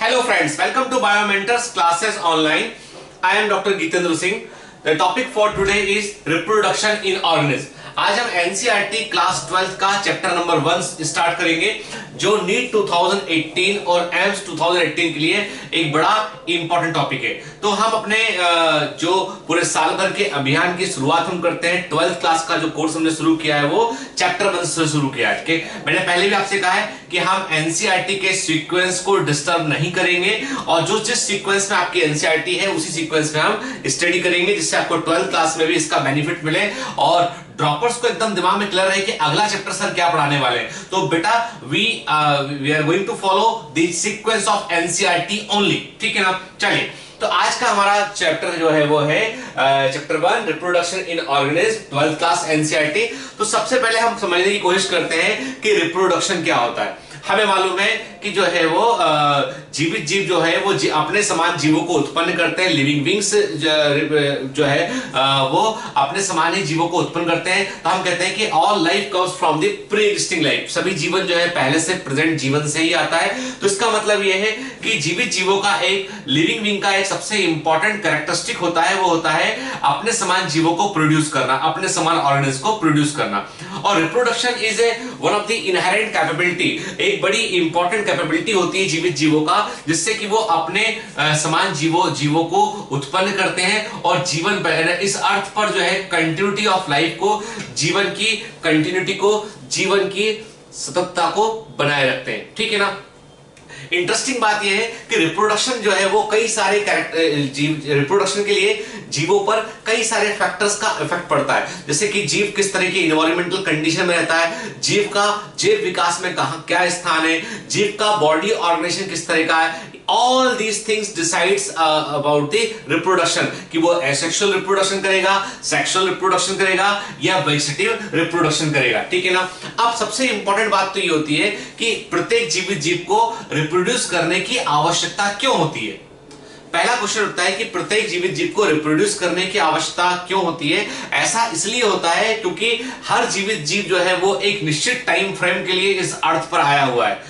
Hello friends, welcome to Biomentors classes online. I am Dr. Gitendra Singh. The topic for today is reproduction in organism. आज हम NCERT class 12 का chapter number 1 start करेंगे जो NEET 2018 और AIIMS 2018 के लिए एक बड़ा इंपॉर्टेंट टॉपिक है। तो हम अपने जो पूरे साल भर के अभियान की शुरुआत हम करते हैं 12th क्लास का जो कोर्स हमने शुरू किया है वो चैप्टर 1 से शुरू किया है। मैंने पहले भी आपसे कहा है कि हम एनसीईआरटी के सीक्वेंस को डिस्टर्ब नहीं करेंगे और जो जिस सीक्वेंस में आपकी एनसीईआरटी है उसी सीक्वेंस में हम स्टडी करेंगे जिससे आपको 12th क्लास में भी इसका बेनिफिट मिले और ड्रॉपर्स को एकदम दिमाग में क्लियर रहे कि अगला चैप्टर सर क्या पढ़ाने वाले हैं। तो बेटा we are going to follow the sequence of NCERT only, ठीक है ना। चलिए, तो आज का हमारा चैप्टर जो है वो है chapter 1 reproduction in organism 12th class NCERT. तो सबसे पहले हम समझने की कोशिश करते हैं कि रिप्रोडक्शन क्या होता है। हमें मालूम है कि जो है वो जीवित जीव जो है वो अपने समान जीवों को उत्पन्न करते हैं। लिविंग बींग्स जो है वो अपने समान ही जीवों को उत्पन्न करते हैं। तो हम कहते हैं कि all life comes from the pre existing life. सभी जीवन जो है पहले से प्रेजेंट जीवन से ही आता है। तो इसका मतलब यह है कि जीवित जीवों का एक लिविंग बींग का एक सबसे इंपॉर्टेंट कैरेक्टरिस्टिक होता है वो होता है अपने समान जीवों को प्रोड्यूस करना, अपने समान ऑर्गेनिज्म को प्रोड्यूस करना। और reproduction is a one of the inherent capability, एक बड़ी इंपॉर्टेंट कैपेबिलिटी होती है जीवित जीवों का जिससे कि वो अपने समान जीवों को उत्पन्न करते हैं और जीवन इस अर्थ पर जो है कंटिन्यूटी ऑफ लाइफ को, जीवन की कंटिन्यूटी को, जीवन की सततता को बनाए रखते हैं, ठीक है ना। इंटरेस्टिंग बात यह है कि रिप्रोडक्शन जो है वो कई सारे रिप्रोडक्शन के लिए जीवों पर कई सारे फैक्टर्स का इफेक्ट पड़ता है। जैसे कि जीव किस तरह की इन्वायरमेंटल कंडीशन में रहता है, जीव का जैव विकास में कहां क्या स्थान है, जीव का बॉडी ऑर्गेनाइजेशन किस तरह का है। All these things decides about the reproduction कि वो asexual reproduction करेगा, sexual reproduction करेगा या vegetative reproduction करेगा, ठीक है ना। अब सबसे इंपॉर्टेंट बात तो ये होती है कि प्रत्येक जीवित जीव को रिप्रोड्यूस करने की आवश्यकता क्यों होती है। पहला क्वेश्चन उठता है कि प्रत्येक जीवित जीव को रिप्रोड्यूस करने की आवश्यकता क्यों होती है। ऐसा इसलिए होता है क्योंकि हर जीवित जीव जो है वो एक निश्चित टाइम फ्रेम के लिए इस अर्थ पर आया हुआ है।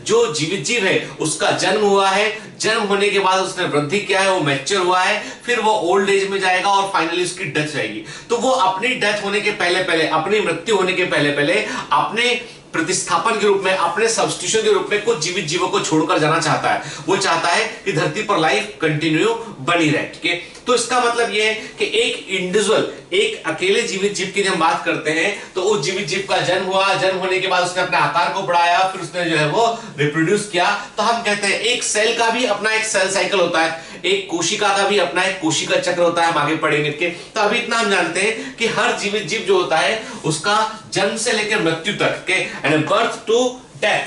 जो जीवित जीव है उसका जन्म हुआ है, जन्म होने के बाद उसने वृद्धि किया है, वो मैच्योर हुआ है, फिर वो ओल्ड एज में जाएगा और फाइनली उसकी डेथ जाएगी। तो वो अपनी डेथ होने के पहले अपनी मृत्यु होने के पहले अपने प्रतिस्थापन के रूप में, अपने सब्स्टिट्यूशन के रूप में कुछ जीवित जीवों को छोड़कर जाना चाहता है। वो चाहता है कि धरती पर लाइफ कंटिन्यू बनी रहे, ठीक है। तो इसका मतलब यह है कि एक इंडिविजुअल, एक अकेले जीवित जीव की जब हम बात करते हैं तो उस जीवित जीव का जन्म हुआ, जन्म होने के बाद उसने अपने आकार को बढ़ाया, फिर उसने जो है वो रिप्रोड्यूस किया। तो हम कहते हैं एक सेल का भी अपना एक सेल साइकिल होता है, एक कोशिका का भी अपना एक कोशिका चक्र होता है। हम आगे पढ़ेंगे के। तो अभी इतना हम जानते हैं कि हर जीवित जीव जो होता है उसका जन्म से लेकर मृत्यु तक के बर्थ टू डेथ,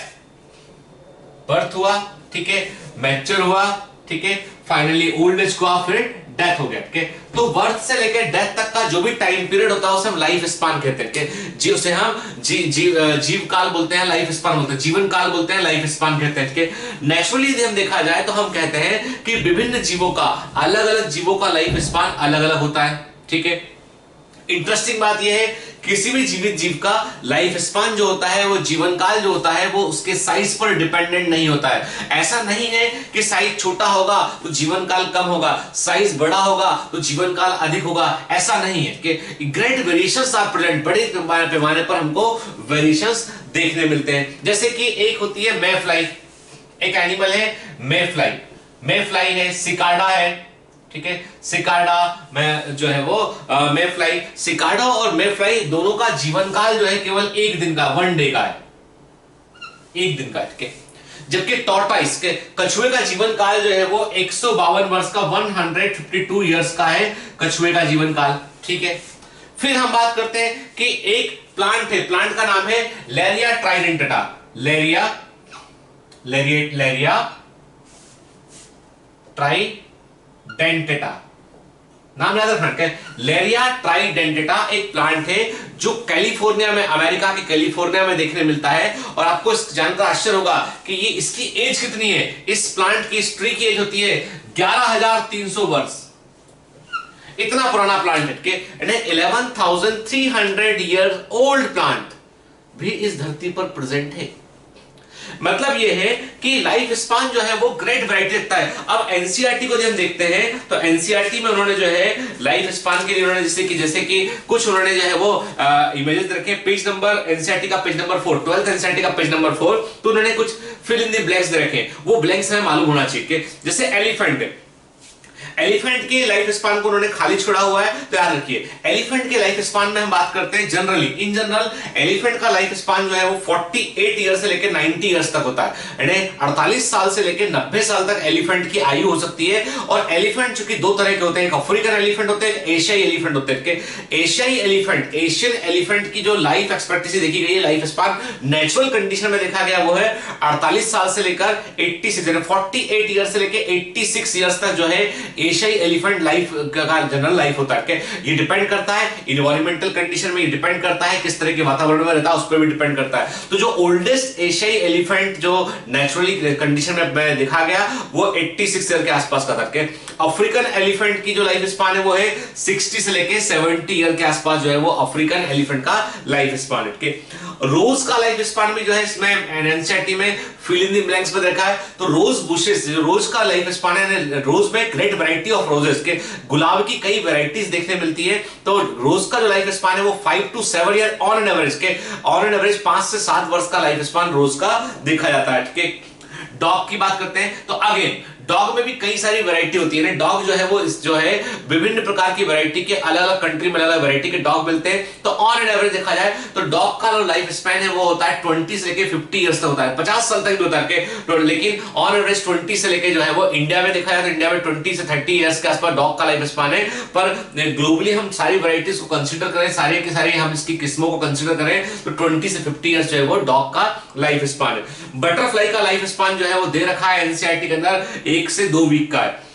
बर्थ हुआ, ठीक है, मैच्योर हुआ, ठीक है, फाइनली ओल्ड एज हुआ, फिर डेथ हो गया, ठीक है। तो बर्थ से लेकर डेथ तक का जो भी टाइम पीरियड होता है उसे हम लाइफ स्पान कहते हैं, जी उसे हम जीव काल बोलते हैं, लाइफ स्पान बोलते हैं, जीवन काल बोलते हैं, लाइफ स्पान कहते हैं, ठीक है। नेचुरली यदि हम देखा जाए तो हम कहते हैं कि विभिन्न जीवों का, अलग अलग जीवों का लाइफ स्पान अलग अलग होता है, ठीक है। इंटरेस्टिंग बात यह है किसी भी जीवित जीव का लाइफ स्पान जो होता है, वो जीवन काल जो होता है वो उसके साइज पर डिपेंडेंट नहीं होता है। ऐसा नहीं है कि साइज छोटा होगा तो जीवन काल कम होगा, साइज बड़ा होगा तो जीवन काल अधिक होगा, ऐसा नहीं है कि ग्रेट वेरिएशंस आर प्रेजेंट। बड़े पैमाने पर हमको वेरिएशंस देखने मिलते हैं। जैसे कि एक होती है मे फ्लाई, एक एनिमल है मे फ्लाई है, सिकाडा है, ठीक है, सिकाडा में जो है वो मे फ्लाई, सिकाडा और मे फ्लाई दोनों का जीवन काल जो है केवल एक दिन का, 1 डे का है, एक दिन का, ठीक है। जबकि टॉर्टोइस के कछुए का जीवन काल जो है वो 152 वर्ष का, 152 इयर्स का है कछुए का जीवन काल, ठीक है। फिर हम बात करते हैं कि एक प्लांट है, प्लांट का नाम है लेरिया ट्राइडेंटेटा, लेरिया ट्राइडेंटेटा, नाम याद रखना है। लेरिया ट्राइडेंटेटा एक प्लांट है जो कैलिफोर्निया में, अमेरिका के कैलिफोर्निया में देखने मिलता है। और आपको इस जानकर आश्चर्य होगा कि ये इसकी एज कितनी है। इस प्लांट की, इस ट्री की एज होती है 11,300 वर्ष। इतना पुराना प्लांट है, 11,300 ईयर्स ओल्ड प्लांट भी इस धरती पर प्रेजेंट है। मतलब ये है कि लाइफ स्पान जो है वो ग्रेट वैरायटी रखता है। अब एनसीईआरटी को जब हम देखते हैं तो एनसीईआरटी में उन्होंने जो है लाइफ स्पान के लिए उन्होंने जैसे कि कुछ उन्होंने जो है वो इमेजेस रखे। पेज नंबर एनसीईआरटी का पेज नंबर 4, 12th एनसीईआरटी का पेज नंबर 4, तो उन्होंने कुछ फिल इन द ब्लैंक्स दे रखे। वो ब्लैंक्स हमें मालूम होना चाहिए। जैसे एलिफेंट के लाइफ स्पान को उन्होंने खाली छोड़ा हुआ है, तो याद रखिए एलिफेंट के लाइफ स्पान में हम बात करते हैं जनरली, इन जनरल एलिफेंट का लाइफ स्पान जो है वो 48 ईयर से लेकर 90 ईयर्स तक होता है। यानी 48 साल से लेकर 90 साल तक एलिफेंट की आयु हो सकती है। और एलिफेंट चूंकि दो तरह के होते हैं, एक अफ्रीकन एलिफेंट होते हैं, एशियाई एलिफेंट होते हैं। एशियाई एलिफेंट, एशियन एलिफेंट की जो लाइफ एक्सपेक्टेंसी देखी गई है, लाइफ स्पान नेचुरल कंडीशन में देखा गया वो है 48 साल से लेकर 86 यानी 48 ईयर से लेकर 86 ईयर्स तक जो है एशियाई एलिफेंट लाइफ का जनरल लाइफ होता है। ये डिपेंड करता है इन्वायरमेंटल कंडीशन में, डिपेंड करता है किस तरह के वातावरण में रहता है, उस पर भी डिपेंड करता है। तो जो ओल्डेस्ट एशियाई एलिफेंट जो नेचुरली कंडीशन में देखा गया वो 86 ईयर के आसपास का था। अफ्रीकन एलिफेंट की जो लाइफ स्पान है वो है 60 से लेकर 70 ईयर के आसपास जो है वो अफ्रीकन एलिफेंट का लाइफ स्पान है। रोज का लाइफ स्पान भी जो है इसमें एनसीईआरटी में फिल इन द ब्लैंक्स में देखा है। तो रोज बुशेस, जो रोज का लाइफ स्पान है, रोज में ग्रेट वैरायटी ऑफ रोजेस के गुलाब की कई वैरायटीज देखने मिलती है। तो रोज का जो लाइफ स्पान है वो 5 to 7 year on an average के, ऑन एन एवरेज 5 से 7 वर्ष का लाइफ स्पान रोज का देखा जाता है। ठीक है, डॉग की बात करते हैं तो अगेन डॉग में भी कई सारी वैरायटी होती है। डॉग जो है वो जो है विभिन्न प्रकार की वैरायटी के, अलग अलग कंट्री में अलग अलग वैरायटी के डॉग मिलते हैं। तो ऑन एन एवरेज देखा जाए तो डॉग का जो लाइफ स्पैन है वो होता है 20 से लेके 50 इयर्स तक होता है, 50 साल तक भी होता है। लेकिन ऑन एवरेज 20 से लेके जो है वो इंडिया में देखा जाए तो इंडिया में 20 से 30 इयर्स के आसपास डॉग का लाइफ स्पैन है। पर ग्लोबली हम सारी वैरायटीज को कंसिडर करें, सारे के सारे हम इसकी किस्मों को कंसिडर करें तो 20 से 50 इयर्स जो है वो डॉग का लाइफ स्पैन है। बटरफ्लाई का लाइफ स्पैन जो है वो दे रखा है एनसीईआरटी के अंदर 1 से 2 वीक का है।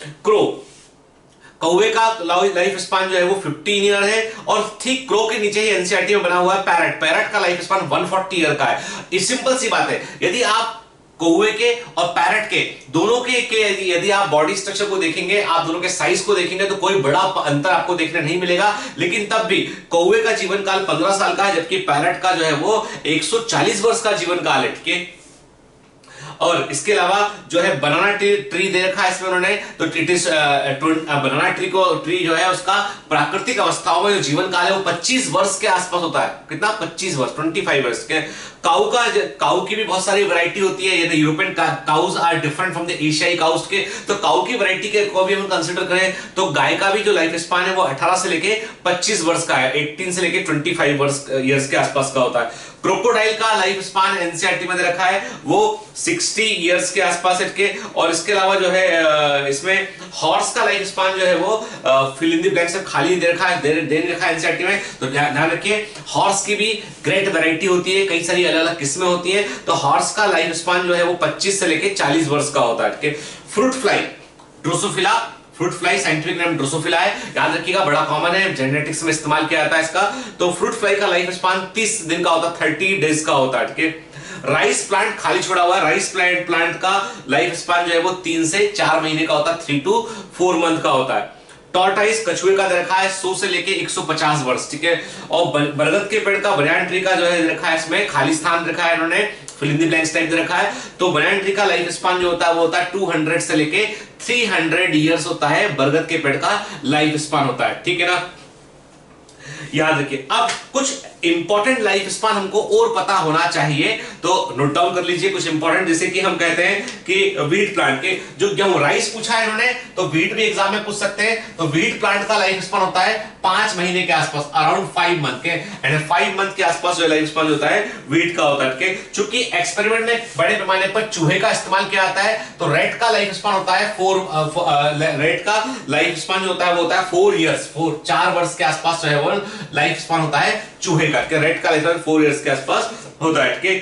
कौवे का लाइफ स्पान जो है वो 15 ईयर है। और ठीक क्रो के नीचे ही एनसीईआरटी में बना हुआ है पैरट का लाइफ स्पान 140 ईयर का है। ये सिंपल सी बात है, यदि आप कौवे के और पैरट के दोनों के यदि आप बॉडी स्ट्रक्चर को देखेंगे, आप दोनों के साइज को देखेंगे तो कोई बड़ा अंतर आपको देखने नहीं मिलेगा। लेकिन तब भी कौवे का जीवन काल 15 साल का है, जबकि पैरट का जो है वो 140 वर्ष का जीवन काल है। ठीक है, और इसके अलावा जो है बनाना ट्री दे रखा है इसमें उन्होंने, तो इट इज बनाना ट्री जो है उसका प्राकृतिक अवस्थाओं में जो जीवन काल है वो 25 वर्ष के आसपास होता है। कितना? 25 वर्ष, 25 वर्ष के। काऊ की भी बहुत सारी वैरायटी होती है। ये European cows are different from the एशियाई काउज के। तो काऊ की वैरायटी के को भी हम कंसीडर करें तो गाय का भी जो लाइफ स्पान है वो 18 से लेके 25 वर्ष का है, 18 से लेके 25 ईयर्स के आसपास का होता है। क्रोकोडाइल का लाइफ स्पान एनसीईआरटी में दे रखा है वो 60 इयर्स के आसपास है। और इसके अलावा जो है इसमें हॉर्स का लाइफ स्पान जो है वो फिल इन द ब्लैंक्स में खाली दे रखा है एनसीईआरटी में। तो ध्यान रखिए हॉर्स की भी ग्रेट वैरायटी होती है, कई सारी अलग अलग किस्में होती है। तो हॉर्स का लाइफ स्पान जो है वो 25 से लेके 40 वर्ष का होता है। Fruit fly Drosophila, fruit fly scientific name Drosophila है, याद रखिएगा, बड़ा कॉमन है, जेनेटिक्स में इस्तेमाल किया जाता है इसका। तो फ्रूट फ्लाई का लाइफ स्पान 30 दिन का होता है, 30 डेज का होता है। ठीक है, राइस प्लांट खाली छोड़ा हुआ है। राइस प्लांट का लाइफ स्पान जो है वो 3 से 4 महीने का होता है, 3 to 4 मंथ का होता है। टॉर्टाइस कछुए का दे रखा है 100 से लेके 150 वर्ष। ठीक है, और बरगद के पेड़ का बनियान ट्री का जो है रखा है इसमें खाली स्थान रखा है इन्होंने, fill in the blanks type दे रखा है। तो बनियान ट्री का लाइफ स्पान जो होता है वो होता है 200 से लेके 300 इयर्स होता है। बरगद के पेड़ का लाइफ स्पान होता है। ठीक है ना, याद रखिए। अब कुछ इंपॉर्टेंट लाइफ स्पान हमको और पता होना चाहिए, तो नोट डाउन कर लीजिए कुछ इंपॉर्टेंट। जैसे कि हम कहते हैं कि व्हीट प्लांट के जो गेहूं राइस पूछा है इन्होंने, तो व्हीट भी एग्जाम में पूछ सकते हैं। तो व्हीट प्लांट का लाइफ स्पान होता है 5 महीने के आसपास, अराउंड 5 मंथ के, यानी 5 मंथ के आसपास जो लाइफ स्पान होता है व्हीट का होता है। चूंकि एक्सपेरिमेंट में बड़े पैमाने पर चूहे का इस्तेमाल किया जाता है, तो रेट का लाइफ स्पान होता है 4 ईयर्स, 4 वर्ष के आसपास जो है वो लाइफ स्पान होता है चूहे का। रेट का लाइफ स्पान 4 ईयर्स के आसपास होता है।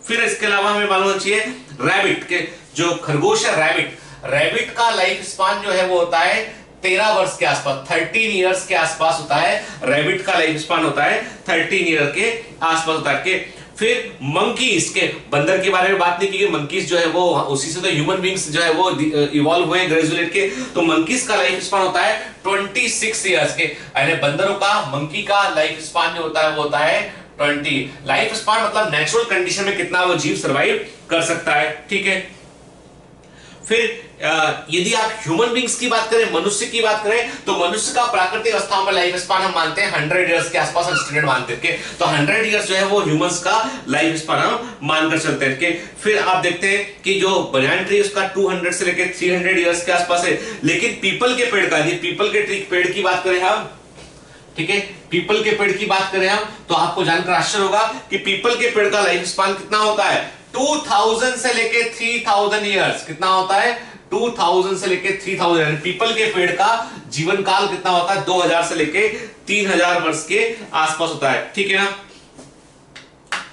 फिर इसके अलावा हमें मालूम होना चाहिए रैबिट के, जो खरगोश है रैबिट का लाइफ स्पान जो है वो होता है 13 वर्ष के आसपास, 13 इयर्स के आसपास होता है। रैबिट का लाइफ स्पान होता है 13 ईयर के आसपास होता है। फिर मंकीज के, बंदर के बारे में बात नहीं की, मंकीज जो है वो उसी से तो ह्यूमन बींग्स जो है वो इवॉल्व हुए ग्रेजुअली के। तो मंकीज का लाइफ स्पान होता है 26 इयर्स के, यानी बंदरों का, मंकी का लाइफ स्पान जो होता है वो होता है 20। लाइफ स्पान मतलब नेचुरल कंडीशन में कितना वो जीव सर्वाइव कर सकता है, ठीक है। फिर यदि आप ह्यूमन बींग्स की बात करें, मनुष्य की बात करें, तो मनुष्य का प्राकृतिक अवस्थाओं में लाइफ स्पान हम मानते हैं 100 इयर्स के आसपास हम स्टैंडर्ड मानते हैं। तो 100 इयर्स जो है वो ह्यूमंस का लाइफ स्पान हम मानकर चलते हैं। फिर आप देखते हैं कि जो बनियान ट्री उसका 200 से लेकर 300 इयर्स के आसपास है। लेकिन पीपल के पेड़ का, पीपल के ट्री पेड़ की बात करें हम, ठीक है, पीपल के पेड़ की बात करें हम, तो आपको जानकर आश्चर्य होगा कि पीपल के पेड़ का लाइफ स्पान कितना होता है, 2000 से लेके 3000 इयर्स। कितना होता है, 2000 से लेके 3000। पीपल के पेड़ का जीवन काल कितना होता है, 2000 से लेके 3000 वर्ष के आसपास होता है, ठीक है ना।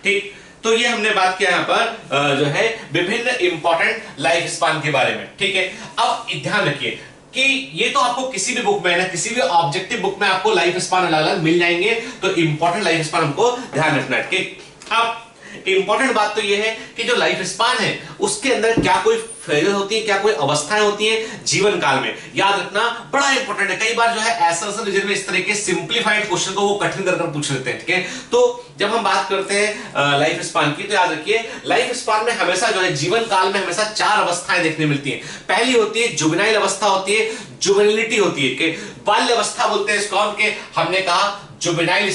ठीक, तो ये हमने बात किया यहां पर जो है विभिन्न इंपॉर्टेंट लाइफ स्पान के बारे में, ठीक है। अब ध्यान रखिए कि ये तो आपको किसी भी बुक में ना, किसी भी ऑब्जेक्टिव बुक में आपको लाइफ स्पान अलग अलग मिल जाएंगे, तो इंपॉर्टेंट लाइफ स्पान हमको ध्यान रखना है, ठीक। अब इंपॉर्टेंट बात तो ये है कि जो लाइफ स्पान है उसके अंदर क्या कोई फेजेस होती है, क्या कोई अवस्थाएं होती हैं जीवन काल में, याद रखना बड़ा इंपॉर्टेंट है। कई बार जो है एसएससी रीजन में इस तरह के सिंप्लीफाइड क्वेश्चन को वो कठिन कर पूछ लेते हैं, ठीक है। तो जब हम बात करते हैं लाइफ स्पान की, तो याद रखिए लाइफ स्पान में हमेशा जो है जीवन काल में हमेशा 4 अवस्थाएं देखने मिलती हैं। पहली होती है जुवेनाइल अवस्था होती है, जुवेनिलिटी होती है, कि बाल्य अवस्था बोलते हैं इसको हम, कि हमने कहा जुवेनाइल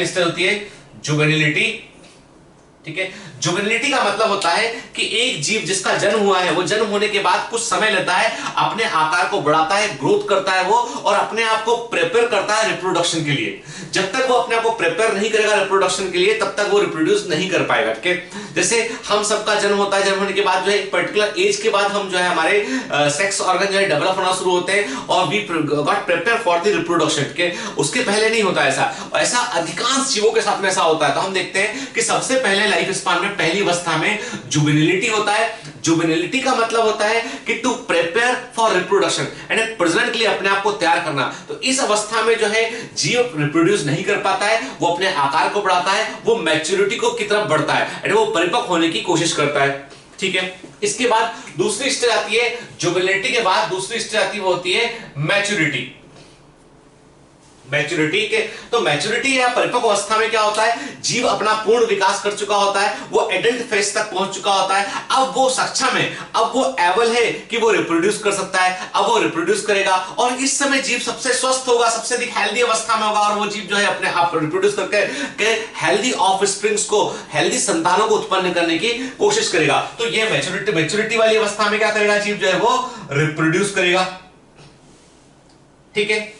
स्टेज होती है, जुवेनिलिटी, ठीक है। जुवेनिलिटी का मतलब होता है कि एक जीव जिसका जन्म हुआ है वो जन्म होने के बाद कुछ समय लेता है, अपने आकार को बढ़ाता है, ग्रोथ करता है वो, और अपने आप को प्रिपेयर करता है रिप्रोडक्शन के लिए। जब तक वो अपने आप को प्रिपेयर नहीं करेगा रिप्रोडक्शन के लिए, तब तक वो रिप्रोड्यूस नहीं कर पाएगा, ठीक है। जैसे हम सबका जन्म होता है, जन्म होने के बाद जो है एक पर्टिकुलर एज के बाद हम जो है हमारे सेक्स ऑर्गन जो है डेवलप होना शुरू होते हैं और we got prepare for the reproduction, ठीक है। उसके पहले नहीं होता ऐसा अधिकांश जीवों के साथ में ऐसा होता है। तो हम देखते हैं कि सबसे पहले लाइफ स्पान में पहली अवस्था में जुवेनिलिटी होता है। जुवेनिलिटी का मतलब होता है कि to prepare for reproduction and प्रजनन के लिए अपने आप को तैयार करना। तो इस अवस्था में जो है जीव रिप्रोड्यूस नहीं कर पाता है, वो अपने आकार को बढ़ाता है, वो मैच्योरिटी को की तरफ बढ़ता है एंड वो परिपक्व होने की कोशिश करता है, ठीक है। इसके बाद दूसरी स्टेज आती है, जुवेनिलिटी के बाद दूसरी स्टेज आती है, वो होती है मैच्योरिटी। मैच्योरिटी के, तो मैच्योरिटी या परिपक्व अवस्था में क्या होता है, जीव अपना पूर्ण विकास कर चुका होता है, वो एडल्ट फेज तक पहुंच चुका होता है। अब वो सक्षम है, अब वो एबल है कि वो रिप्रोड्यूस कर सकता है, अब वो रिप्रोड्यूस करेगा और इस समय जीव सबसे स्वस्थ होगा, सबसे अधिक हेल्दी अवस्था में होगा और वो जीव जो है अपने आप रिप्रोड्यूस करके हेल्दी ऑफस्प्रिंग्स को, हेल्दी संतानों को उत्पन्न करने की कोशिश करेगा। तो ये मैच्योरिटी वाली अवस्था में क्या करेगा, जीव जो है वो रिप्रोड्यूस करेगा, ठीक है।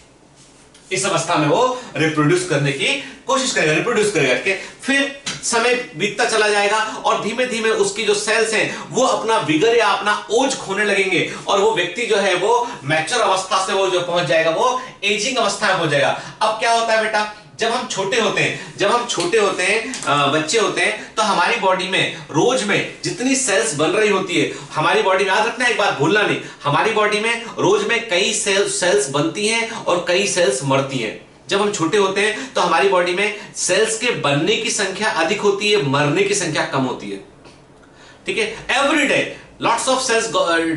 इस अवस्था में वो रिप्रोड्यूस करने की कोशिश करेगा, रिप्रोड्यूस करेगा, ठीक है। फिर समय बीतता चला जाएगा और धीमे धीमे उसकी जो सेल्स हैं वो अपना विगर या अपना ओज खोने लगेंगे और वो व्यक्ति जो है वो मैच्योर अवस्था से वो जो पहुंच जाएगा, वो एजिंग अवस्था में पहुंच जाएगा। अब क्या होता है बेटा, जब हम छोटे होते हैं, बच्चे होते हैं, तो हमारी बॉडी में रोज में जितनी सेल्स बन रही होती है, हमारी बॉडी में, याद रखना एक बात भूलना नहीं, हमारी बॉडी में रोज में कई सेल्स बनती हैं और कई सेल्स मरती हैं। जब हम छोटे होते हैं तो हमारी बॉडी में सेल्स के बनने की संख्या अधिक होती है, मरने की संख्या कम होती है, ठीक है। Every day lots of cells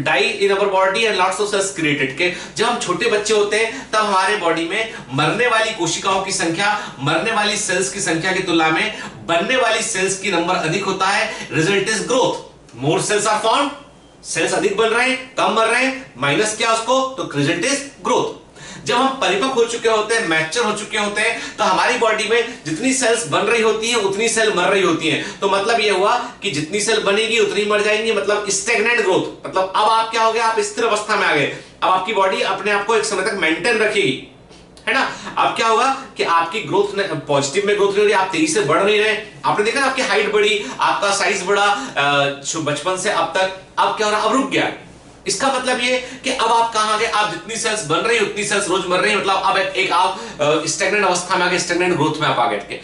die in our body and lots of cells created, के जब हम छोटे बच्चे होते हैं तब हमारे बॉडी में मरने वाली कोशिकाओं की संख्या मरने वाली सेल्स की संख्या की तुलना में बनने वाली सेल्स की नंबर अधिक होता है। Result is growth, more cells are formed, cells अधिक बन रहे हैं, कम मर रहे हैं, माइनस क्या उसको, तो रिजल्ट इज ग्रोथ। जब हम परिपक्व हो चुके होते हैं, मैच्योर हो चुके होते हैं, तो हमारी बॉडी में जितनी सेल्स बन रही होती हैं उतनी सेल मर रही होती हैं। तो मतलब ये हुआ कि जितनी सेल बनेगी उतनी मर जाएंगी, मतलब स्टैग्नेंट ग्रोथ। मतलब अब आप क्या हो गए, आप स्थिर अवस्था में आ गए। अब आपकी बॉडी अपने आप को एक समय तक मेंटेन रखेगी, है ना। अब क्या होगा कि आपकी ग्रोथ पॉजिटिव में ग्रोथ नहीं हो रही, आप तेजी से बढ़ नहीं रहे। आपने देखा ना, आपकी हाइट बढ़ी, आपका साइज बढ़ा बचपन से अब तक, अब क्या हो रहा, अब रुक गया। इसका मतलब ये कि अब आप कहां आ गए, आप जितनी सेल्स बन रही उतनी सेल्स रोज मर रही है, मतलब अब एक आप स्टैग्नेंट अवस्था में आ गए, स्टैग्नेंट ग्रोथ में आप आ गए।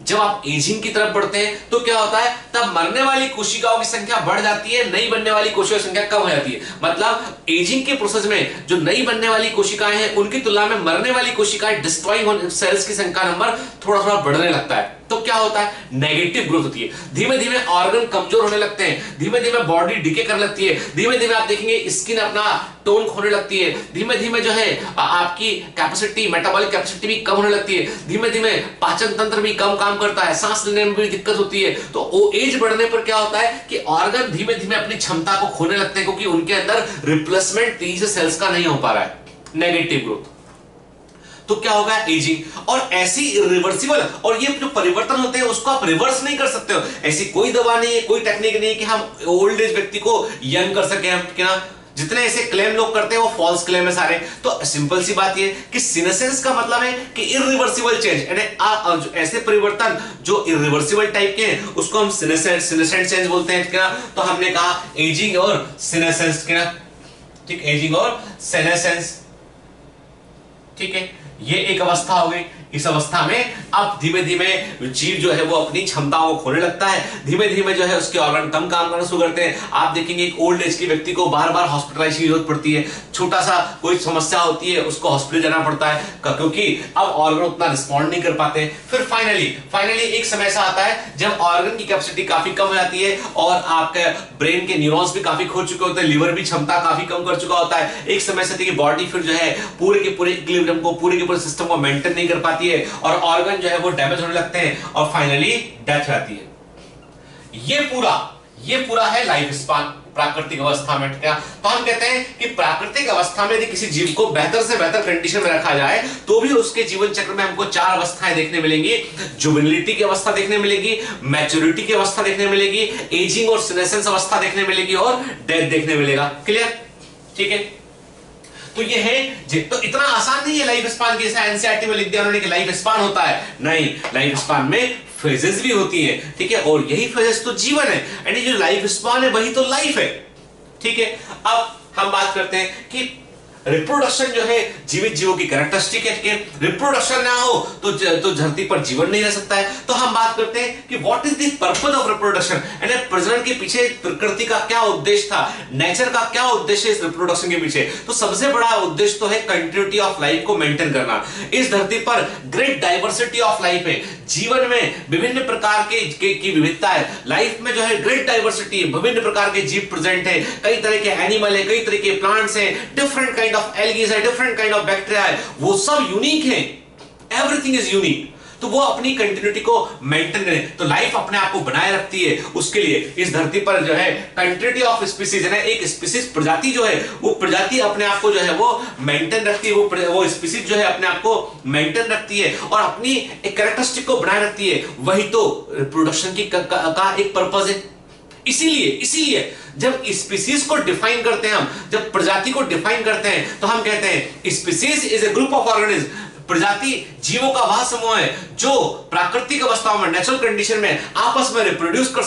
जब आप एजिंग की तरफ बढ़ते हैं तो क्या होता है, तब मरने वाली कोशिकाओं की संख्या बढ़ जाती है, नई बनने वाली कोशिकाओं की संख्या कम हो जाती है। मतलब एजिंग के प्रोसेस में जो नई बनने वाली कोशिकाएं हैं उनकी तुलना में मरने वाली कोशिकाएं डिस्ट्रॉय होने सेल्स की संख्या नंबर थोड़ा थोड़ा बढ़ने लगता है। तो क्या होता है, नेगेटिव ग्रोथ होती है। धीमे धीमे ऑर्गन कमजोर होने लगते हैं, धीमे धीमे बॉडी डिके करने लगती है, धीमे धीमे आप देखेंगे स्किन अपना टोन खोने लगती है, धीमे धीमे जो है आपकी कैपेसिटी, मेटाबॉलिक कैपेसिटी भी कम होने लगती है, धीमे धीमे पाचन तंत्र भी कम काम करता है, सांस लेने में भी दिक्कत होती है। तो एज बढ़ने पर क्या होता है कि ऑर्गन धीमे धीमे अपनी क्षमता को खोने लगते हैं, क्योंकि उनके अंदर रिप्लेसमेंट तेजी से सेल्स का नहीं हो पा रहा है, नेगेटिव ग्रोथ। तो क्या होगा, एजिंग। और ऐसी इरिवर्सिबल, और ये जो परिवर्तन होते हैं उसको आप रिवर्स नहीं कर सकते हो। ऐसी कोई दवा नहीं है, कोई टेक्निक नहीं है कि हम ओल्ड एज व्यक्ति को यंग कर सके। हम क्या, जितने ऐसे क्लेम लोग करते हैं वो फॉल्स क्लेम है सारे। तो सिंपल सी बात ये कि सीनेसेंस का मतलब है कि इरिवर्सिबल चेंज, यानी ऐसे परिवर्तन जो इरिवर्सिबल टाइप के हैं उसको हम सीनेसेंट चेंज बोलते हैं क्या। तो हमने कहा एजिंग और सीनेसेंस क्या, ठीक, एजिंग और सीनेसेंस, ठीक है, ये एक अवस्था हो गई। इस अवस्था में अब धीमे धीमे जीव जो है वो अपनी क्षमताओं को खोने लगता है, धीमे धीमे जो है उसके ऑर्गन कम काम करना शुरू करते हैं। आप देखेंगे एक ओल्ड एज के व्यक्ति को बार बार हॉस्पिटलाइज की जरूरत पड़ती है, छोटा सा कोई समस्या होती है उसको हॉस्पिटल जाना पड़ता है, क्योंकि अब ऑर्गन उतना रिस्पॉन्ड नहीं कर पाते। फिर फाइनली एक समय ऐसा आता है जब ऑर्गन की कैपेसिटी काफी कम हो जाती है और आपके ब्रेन के न्यूरॉन्स भी काफी खो चुके होते हैं, लिवर भी क्षमता काफी कम कर चुका होता है। एक समय से बॉडी फिर जो है पूरे के पूरे इक्विलिब्रियम को, पूरे के पूरे सिस्टम को मेंटेन नहीं कर पाती है और ऑर्गन जो है वो डैमेज होने लगते हैं और फाइनली डेथ आती है। ये पूरा है लाइफ स्पान प्राकृतिक अवस्था में। क्या तो हम कहते हैं कि प्राकृतिक अवस्था में यदि किसी जीव को बेहतर से बेहतर कंडीशन में रखा जाए तो भी उसके जीवन चक्र में हमको 4 अवस्थाएं देखने मिलेंगी। जुवेनिलिटी की अवस्था देखने मिलेगी, मैच्योरिटी की अवस्था देखने मिलेगी, एजिंग और सीनेसेंस अवस्था देखने मिलेगी और डेथ देखने मिलेगा। क्लियर, ठीक है। तो ये है, तो इतना आसान नहीं है लाइफ स्पान की, जैसे एनसीईआरटी में लिख दिया उन्होंने कि लाइफ स्पान होता है, नहीं, लाइफ स्पान में फेजेस भी होती है, ठीक है, और यही फेजेस तो जीवन है, यानी जो लाइफ स्पान है वही तो लाइफ है, ठीक है। अब हम बात करते हैं कि रिप्रोडक्शन जो है जीवित जीवों की कैरेक्टरिस्टिक है, ठीक है। रिप्रोडक्शन ना हो तो धरती पर जीवन नहीं रह सकता है। तो हम बात करते हैं कि what is the purpose of reproduction, यानी प्रजनन के पीछे प्रकृति का क्या उद्देश्य था, नेचर का क्या उद्देश्य है इस रिप्रोडक्शन के पीछे। तो सबसे बड़ा उद्देश्य तो है कंटिन्यूटी ऑफ लाइफ को मेंटेन करना। इस धरती पर ग्रेट डाइवर्सिटी ऑफ लाइफ है, जीवन में विभिन्न प्रकार की विविधता है, लाइफ में जो है ग्रेट डाइवर्सिटी है, विभिन्न प्रकार के जीव प्रेजेंट है, कई तरह के एनिमल है, कई तरह के प्लांट्स हैं, डिफरेंट काइंड ऑफ एल्गीज है, डिफरेंट काइंड ऑफ बैक्टीरिया है, वो सब यूनिक है, एवरीथिंग इज यूनिक। तो वो अपनी कंटिन्यूटी को मेंटेन करें, तो लाइफ अपने आप को बनाए रखती है। उसके लिए इस धरती पर जो है कंटिन्यूटी ऑफ स्पीसीज है, एक स्पीसीज प्रजाति जो है वो प्रजाति अपने आप को जो है वो मेंटेन रखती है, वो स्पीसीज जो है अपने आप को मेंटेन रखती है और अपनी एक कैरेक्टरिस्टिक को बनाए रखती है। वही तो रिप्रोडक्शन की का एक पर्पस है। इसीलिए जब स्पीसीज को डिफाइन करते हैं हम, जब प्रजाति को डिफाइन करते हैं तो हम कहते हैं species is a group of organism. प्रजाति जीवों का वह समूह है जो प्राकृतिक अवस्थाओं में, नेचुरल कंडीशन में आपस में रिप्रोड्यूस कर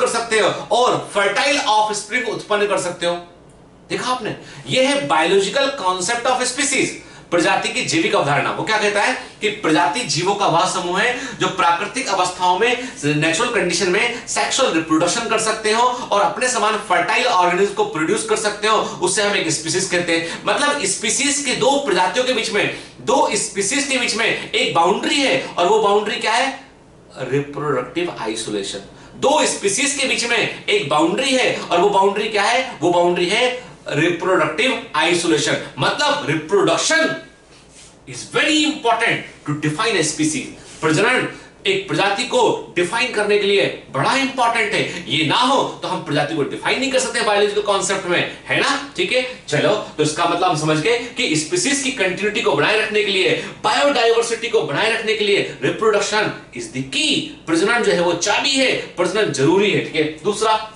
सकते हो और फर्टाइल ऑफस्प्रिंग उत्पन्न कर सकते हो। देखा आपने, यह है बायोलॉजिकल कॉन्सेप्ट ऑफ स्पीसीज, प्रजाति की जैविक अवधारणा। वो क्या कहता है कि प्रजाति जीवों का वह समूह है जो प्राकृतिक अवस्थाओं में, नेचुरल कंडीशन में सेक्सुअल रिप्रोडक्शन कर सकते हो और अपने समान फर्टाइल ऑर्गेनिज्म को प्रोड्यूस कर सकते हो, उससे हम एक स्पीसीज कहते हैं। मतलब स्पीसीज के दो प्रजातियों के बीच में, दो स्पीसीज के बीच में एक बाउंड्री है और वो बाउंड्री क्या है, रिप्रोडक्टिव आइसोलेशन। दो स्पीसीज के बीच में एक बाउंड्री है और वो बाउंड्री क्या है, वो बाउंड्री है रिप्रोडक्टिव आइसोलेशन। मतलब reproduction is very important to define a species. प्रजनन एक प्रजाति को डिफाइन करने के लिए बड़ा इंपॉर्टेंट है। ये ना हो तो हम प्रजाति को डिफाइन नहीं कर सकते बायोलॉजिकल कॉन्सेप्ट में, है ना, ठीक है। चलो, तो इसका मतलब हम समझ गए कि स्पीसीज की कंटिन्यूटी को बनाए रखने के लिए, बायोडाइवर्सिटी को बनाए रखने के लिए रिप्रोडक्शन इज द की। प्रजनन जो है वो चाबी है, प्रजनन जरूरी है, ठीक है। दूसरा,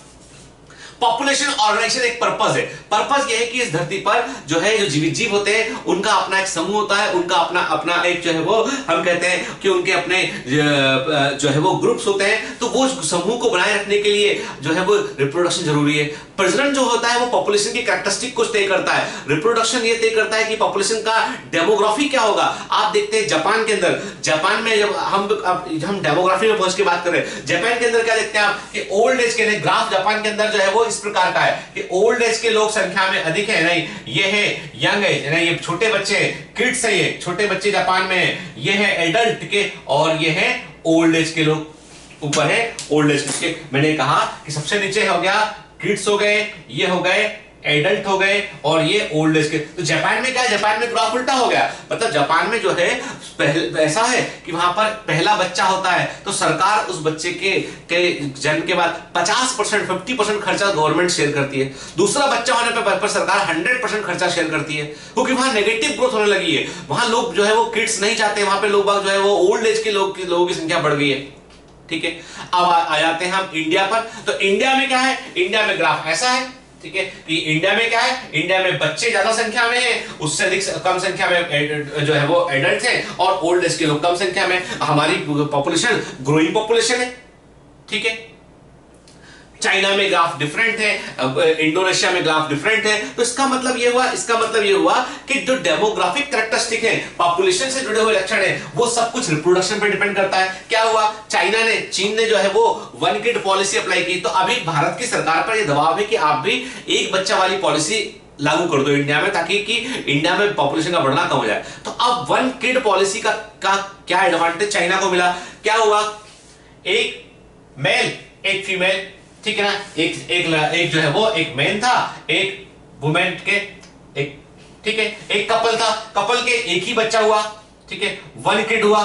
पॉपुलेशन ऑर्गेनाइजेशन एक पर्पस है। पर्पस यह है कि इस धरती पर जो है, जो जीवित जीव होते हैं उनका अपना एक समूह होता है, उनका अपना एक जो है वो, हम कहते हैं कि उनके अपने जो है वो ग्रुप्स होते हैं। तो वो समूह को बनाए रखने के लिए जो है वो रिप्रोडक्शन जरूरी है। प्रजनन जो होता है वो पॉपुलेशन की कैरेक्टरिस्टिक को तय करता है, रिप्रोडक्शन ये तय करता है कि पॉपुलेशन का डेमोग्राफी क्या होगा। आप देखते हैं जापान के अंदर, जापान में जब हम डेमोग्राफी में पहुंच के बात कर रहे हैं, जापान के अंदर क्या देखते हैं आप कि ओल्ड एज के ग्राफ जापान के अंदर जो है वो इस प्रकार का है कि ओल्ड एज के लोग संख्या में अधिक है, नहीं ये है यंग एज, नहीं ये छोटे बच्चे किड्स है, ये छोटे बच्चे जापान में है, ये है एडल्ट के, और ये है ओल्ड एज के लोग, ऊपर है ओल्ड एज के। मैंने कहा कि सबसे नीचे हो गया किड्स हो गए, ये हो गए एडल्ट हो गए, और ये ओल्ड एज के। तो जापान में क्या है, जापान में ग्राफ उल्टा हो गया, मतलब जापान में जो है ऐसा है कि वहां पर पहला बच्चा होता है तो सरकार उस बच्चे के जन्म के बाद 50% 50% खर्चा गवर्नमेंट शेयर करती है, दूसरा बच्चा होने पर सरकार 100% खर्चा शेयर करती है, क्योंकि वहां नेगेटिव ग्रोथ होने लगी है, वहां लोग जो है वो किड्स नहीं चाहते, वहां पे लोग जो है वो ओल्ड एज के लोगों की संख्या बढ़ गई है। ठीक है, अब आ जाते हैं हम इंडिया पर। तो इंडिया में क्या है, इंडिया में ग्राफ ऐसा है, ठीक है, कि इंडिया में क्या है, इंडिया में बच्चे ज्यादा संख्या में हैं, उससे अधिक कम संख्या में जो है वो एडल्ट हैं, और ओल्ड एज के लोग कम संख्या में। हमारी पॉपुलेशन ग्रोइंग पॉपुलेशन है। ठीक है, चाइना में ग्राफ डिफरेंट है, इंडोनेशिया में ग्राफ डिफरेंट है। तो इसका मतलब ये हुआ कि जो डेमोग्राफिक कैरेक्टरिस्टिक है, पॉपुलेशन से जुड़े हुए लक्षण है, वो सब कुछ रिप्रोडक्शन पर डिपेंड करता है। क्या हुआ, चीन ने जो है वो वन किड पॉलिसी अप्लाई की, तो अभी भारत की सरकार पर यह दबाव है कि आप भी एक बच्चा वाली पॉलिसी लागू कर दो इंडिया में, ताकि कि इंडिया में पॉपुलेशन का बढ़ना कम हो जाए। तो अब वन किड पॉलिसी का क्या एडवांटेज चाइना को मिला, क्या हुआ, एक मेल एक फीमेल, ठीक है ना, एक जो है वो एक मैन था, एक वुमेन के एक, ठीक है, एक कपल था, कपल के एक ही बच्चा हुआ, ठीक है, वन किड हुआ,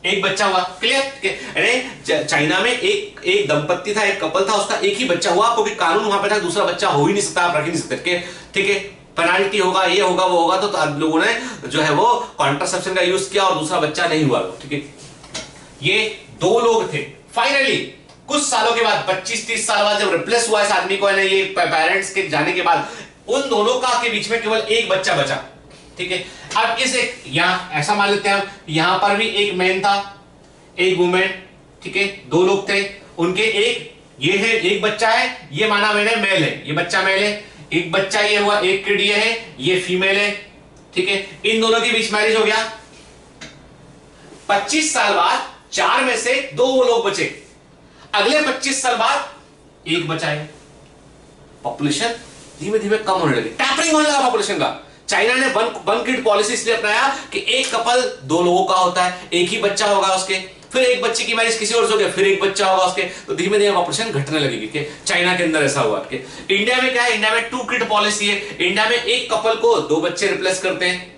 एक बच्चा हुआ, क्लियर। अरे चाइना में एक दंपत्ति था, एक कपल था, उसका एक ही बच्चा हुआ, क्योंकि कानून वहां पे था दूसरा बच्चा हो ही नहीं सकता, आप रख ही नहीं सकते, ठीक है, पेनाल्टी होगा, ये होगा वो होगा, तो लोगों ने जो है वो कॉन्ट्रासेप्शन का यूज किया और दूसरा बच्चा नहीं हुआ, ठीक है। ये दो लोग थे, फाइनली कुछ सालों के बाद 25-30 साल बाद जब रिप्लेस हुआ इस आदमी को, है ना, ये पेरेंट्स के जाने के बाद उन दोनों का के बीच में केवल एक बच्चा बचा, ठीक है। अब इस एक यहां ऐसा मान लेते हैं, यहां पर भी एक मैन था, एक वुमेन, ठीक है, दो लोग थे, उनके ये है, एक बच्चा है, ये माना मैंने मेल है, ये बच्चा मेल है, एक बच्चा ये हुआ, एक किड ये है, ये फीमेल है, ठीक है। इन दोनों के बीच मैरिज हो गया, 25 साल बाद 4 में से 2 लोग बचे, अगले 25 साल बाद एक बचा है, पॉपुलेशन धीमे धीमे कम होने लगी, टैपरिंग होने लगा पॉपुलेशन का। चाइना ने वन किड पॉलिसी इसलिए अपनाया कि एक कपल 2 लोगों का होता है, एक ही बच्चा होगा उसके, फिर एक बच्चे की मैरिज किसी और से हो गया, फिर एक बच्चा होगा उसके, तो धीमे धीमे पॉपुलेशन घटने लगेगी। चाइना के अंदर ऐसा हुआ कि इंडिया में क्या है, इंडिया में 2 किड पॉलिसी है, इंडिया में एक कपल को 2 बच्चे रिप्लेस करते हैं,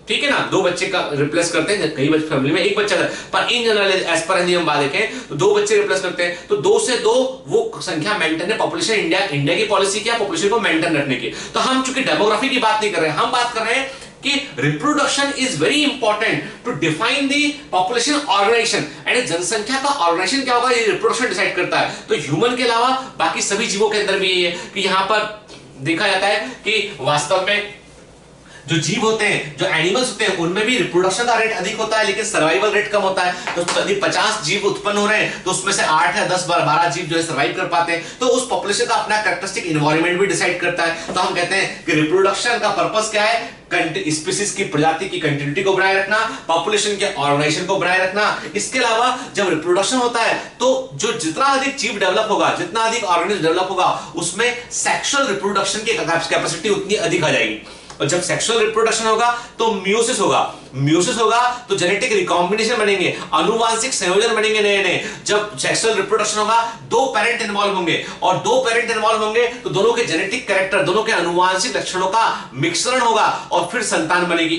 ठीक है ना, 2 बच्चे का रिप्लेस करते हैं, कई बच्चे फैमिली में एक बच्चा था, पर इन जनरल एज पर हम बात देखें तो 2 बच्चे रिप्लेस करते हैं, तो 2 से 2 वो संख्या मेंटेन है, पॉपुलेशन इंडिया की पॉलिसी क्या, पॉपुलेशन को मेंटेन रखने की। तो हम चूंकि डेमोग्राफी की बात नहीं कर रहे हैं, हम बात कर रहे हैं कि reproduction is very important to define the population organization, and जनसंख्या का ऑर्गेनाइजेशन क्या होगा, ये रिप्रोडक्शन डिसाइड करता है। तो ह्यूमन के अलावा बाकी सभी जीवों के अंदर भी यही है कि यहां पर देखा जाता है कि वास्तव में जो जीव होते हैं, जो एनिमल्स होते हैं, उनमें भी रिप्रोडक्शन का रेट अधिक होता है, लेकिन सर्वाइवल रेट कम होता है। तो यदि 50 जीव उत्पन्न हो रहे हैं तो उसमें से 8 या 10 12 जीव जो है सर्वाइव कर पाते हैं, तो उस पॉपुलेशन का अपना कैरेक्टरिस्टिक एनवायरनमेंट भी डिसाइड करता है। तो हम कहते हैं कि रिप्रोडक्शन का पर्पस क्या है, स्पीसीज की प्रजाति की कंटिन्यूटी को बनाए रखना, पॉपुलेशन के ऑर्गेनाइजेशन को बनाए रखना। इसके अलावा जब रिप्रोडक्शन होता है तो जो जितना अधिक जीव डेवलप होगा, जितना अधिक ऑर्गेनिज्म डेवलप होगा, उसमें सेक्सुअल रिप्रोडक्शन की कैपेसिटी उतनी अधिक आ जाएगी। और जब सेक्सुअल रिप्रोडक्शन होगा तो म्यूसिस होगा तो जेनेटिक रिकॉम्बिनेशन बनेंगे, अनुवांशिक संयोजन बनेंगे नए नए। जब सेक्सुअल रिप्रोडक्शन होगा 2 पेरेंट इन्वॉल्व होंगे, और 2 पेरेंट इन्वॉल्व होंगे तो दोनों के जेनेटिक कैरेक्टर, दोनों के अनुवांशिक लक्षणों का मिश्रण होगा और फिर संतान बनेगी।